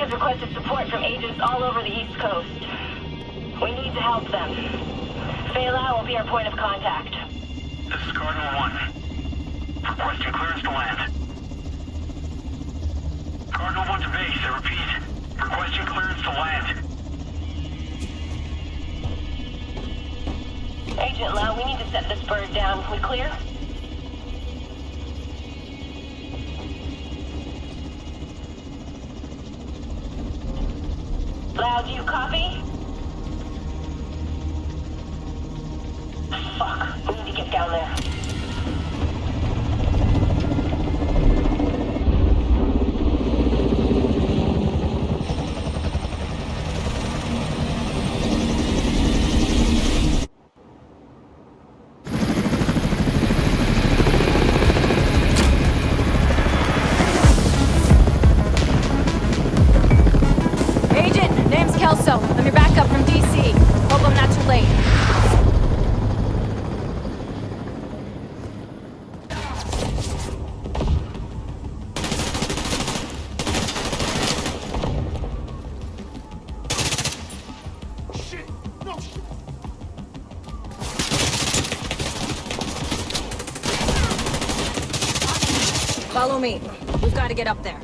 has requested support from agents all over the East Coast. We need to help them. Fela will be our point of contact. This is Cardinal 1. Requesting clearance to land. Cardinal 1 to base, I repeat. Requesting clearance to land. Agent Lau, we need to set this bird down. We clear? Lau, do you copy? Fuck, we need to get down there. Let me back up from DC. Hope I'm not too late. Shit! No! Follow me. We've got to get up there.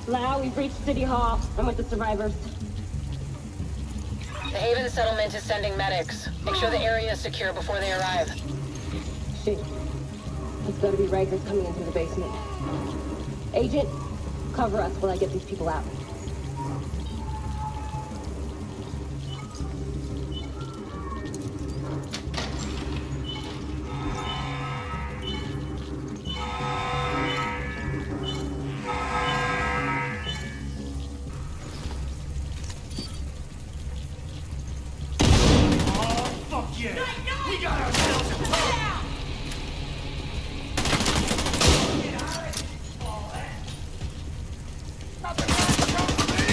Lau, we've reached City Hall. I'm with the survivors. The Haven settlement is sending medics. Make sure the area is secure before they arrive. Shit. It's gotta be Rikers coming in through the basement. Agent, cover us while I get these people out. Yeah! We got ourselves a problem! Get out of it! All that! Nothing come for me!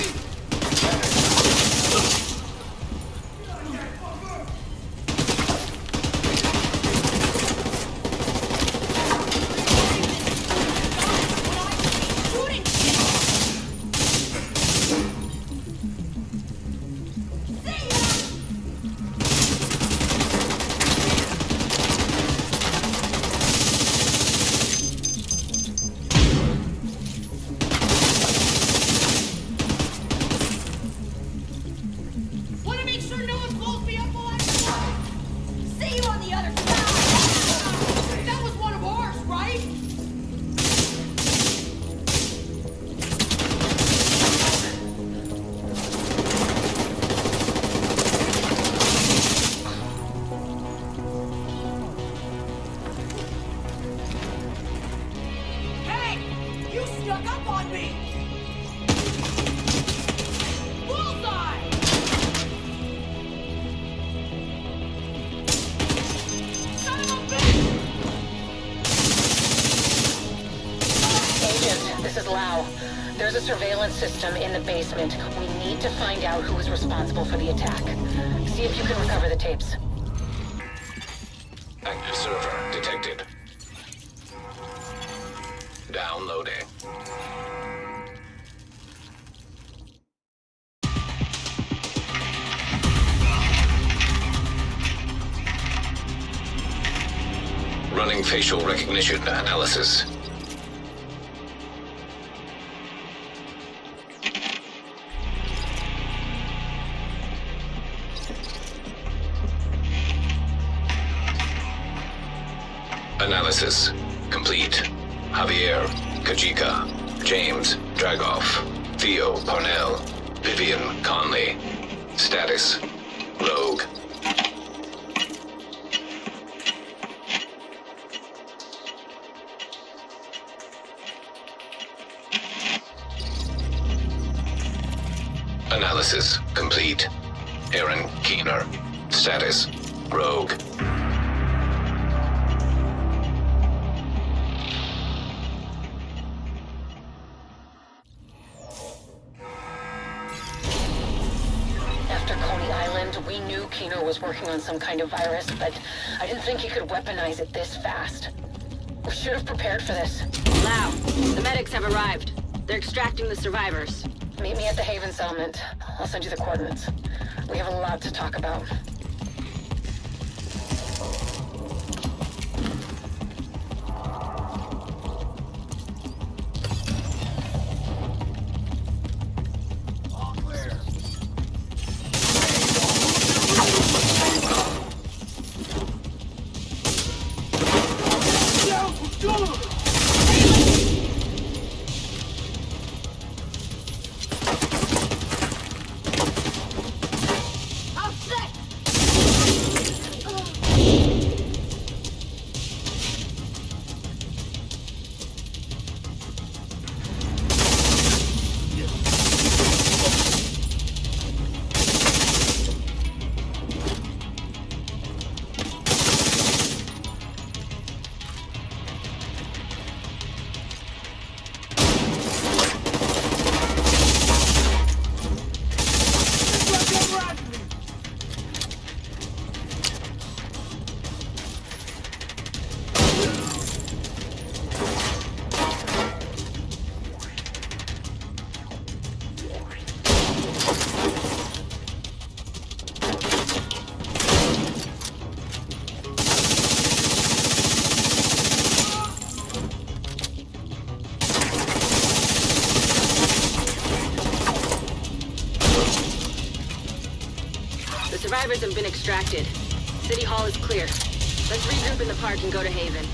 snuck up on me! Bullseye! now. There's a surveillance system in the basement. We need to find out who is responsible for the attack. See if you can recover the tapes. Active server detected. Downloading. Running facial recognition analysis. Analysis complete. Javier, Kajika, James, Dragoff, Theo, Parnell, Vivian, Conley. Status: Rogue. Analysis complete. Aaron Keener. Status: Rogue. After Coney Island, we knew Keener was working on some kind of virus, but I didn't think he could weaponize it this fast. We should have prepared for this. Lau, the medics have arrived. They're extracting the survivors. Meet me at the Haven settlement. I'll send you the coordinates. We have a lot to talk about. All clear. The survivors have been extracted. City Hall is clear. Let's regroup in the park and go to Haven.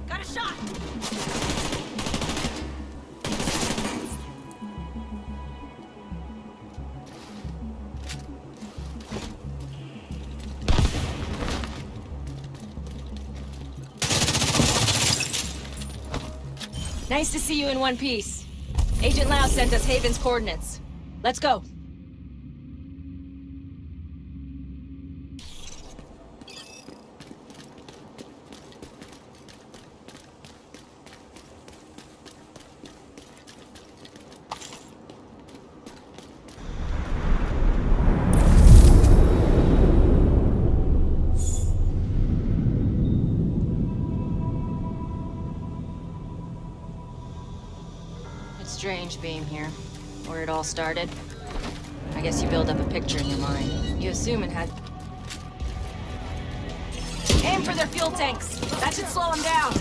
Got a shot! Nice to see you in one piece. Agent Lau sent us Haven's coordinates. Let's go. It's strange being here, where it all started. I guess you build up a picture in your mind. You assume it had... Aim for their fuel tanks! That should slow them down!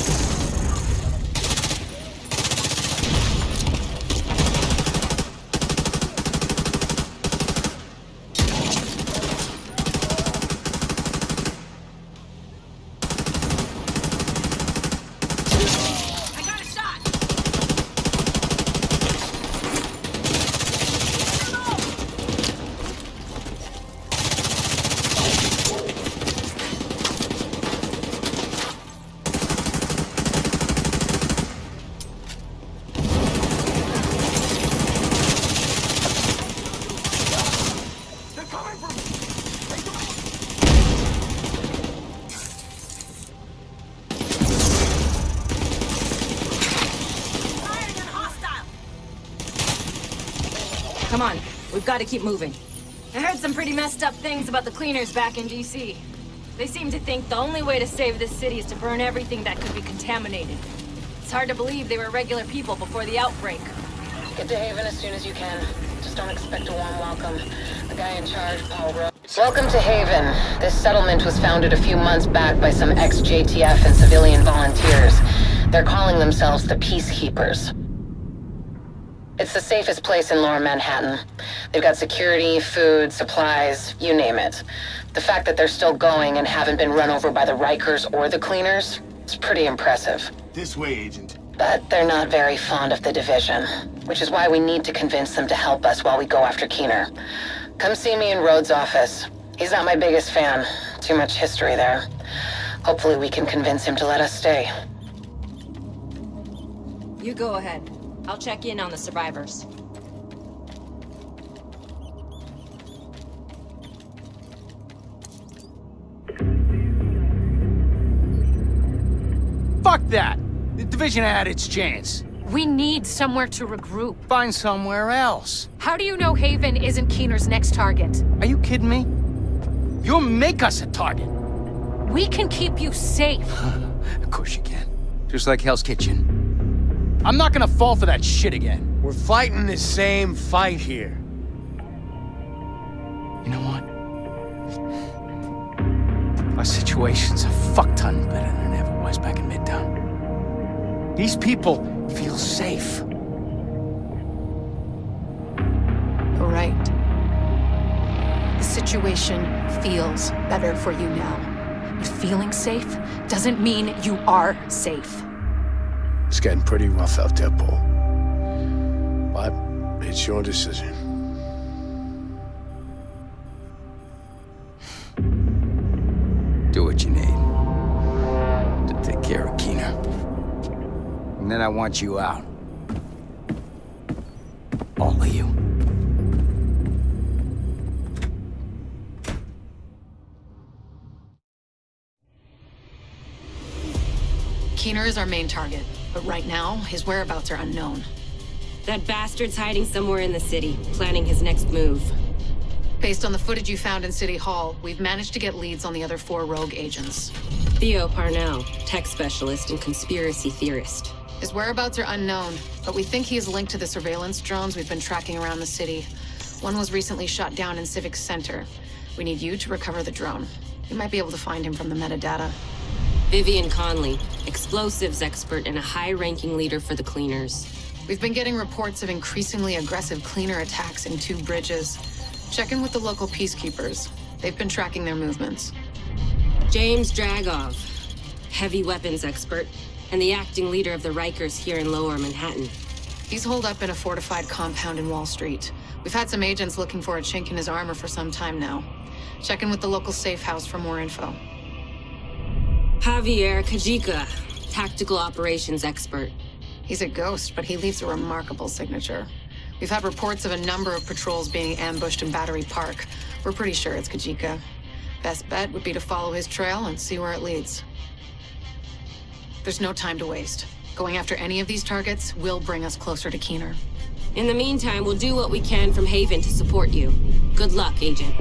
Come on, we've got to keep moving. I heard some pretty messed up things about the cleaners back in DC. They seem to think the only way to save this city is to burn everything that could be contaminated. It's hard to believe they were regular people before the outbreak. Get to Haven as soon as you can. Just don't expect a warm welcome. The guy in charge, Paul Rose. Welcome to Haven. This settlement was founded a few months back by some ex-JTF and civilian volunteers. They're calling themselves the Peacekeepers. It's the safest place in Lower Manhattan. They've got security, food, supplies, you name it. The fact that they're still going and haven't been run over by the Rikers or the cleaners is pretty impressive. This way, Agent. But they're not very fond of the Division, which is why we need to convince them to help us while we go after Keener. Come see me in Rhodes' office. He's not my biggest fan. Too much history there. Hopefully we can convince him to let us stay. You go ahead. I'll check in on the survivors. Fuck that! The Division had its chance. We need somewhere to regroup. Find somewhere else. How do you know Haven isn't Keener's next target? Are you kidding me? You'll make us a target. We can keep you safe. Of course you can. Just like Hell's Kitchen. I'm not gonna fall for that shit again. We're fighting the same fight here. You know what? Our situation's a fuck-ton better than it ever was back in Midtown. These people feel safe. You're right. The situation feels better for you now. But feeling safe doesn't mean you are safe. It's getting pretty rough out there, Paul. But it's your decision. Do what you need to take care of Keener. And then I want you out. All of you. Keener is our main target, but right now, his whereabouts are unknown. That bastard's hiding somewhere in the city, planning his next move. Based on the footage you found in City Hall, we've managed to get leads on the other 4 rogue agents. Theo Parnell, tech specialist and conspiracy theorist. His whereabouts are unknown, but we think he is linked to the surveillance drones we've been tracking around the city. One was recently shot down in Civic Center. We need you to recover the drone. You might be able to find him from the metadata. Vivian Conley, explosives expert and a high-ranking leader for the cleaners. We've been getting reports of increasingly aggressive cleaner attacks in 2 bridges. Check in with the local peacekeepers. They've been tracking their movements. James Dragov, heavy weapons expert, and the acting leader of the Rikers here in Lower Manhattan. He's holed up in a fortified compound in Wall Street. We've had some agents looking for a chink in his armor for some time now. Check in with the local safe house for more info. Javier Kajika, tactical operations expert. He's a ghost, but he leaves a remarkable signature. We've had reports of a number of patrols being ambushed in Battery Park. We're pretty sure it's Kajika. Best bet would be to follow his trail and see where it leads. There's no time to waste. Going after any of these targets will bring us closer to Keener. In the meantime, we'll do what we can from Haven to support you. Good luck, Agent.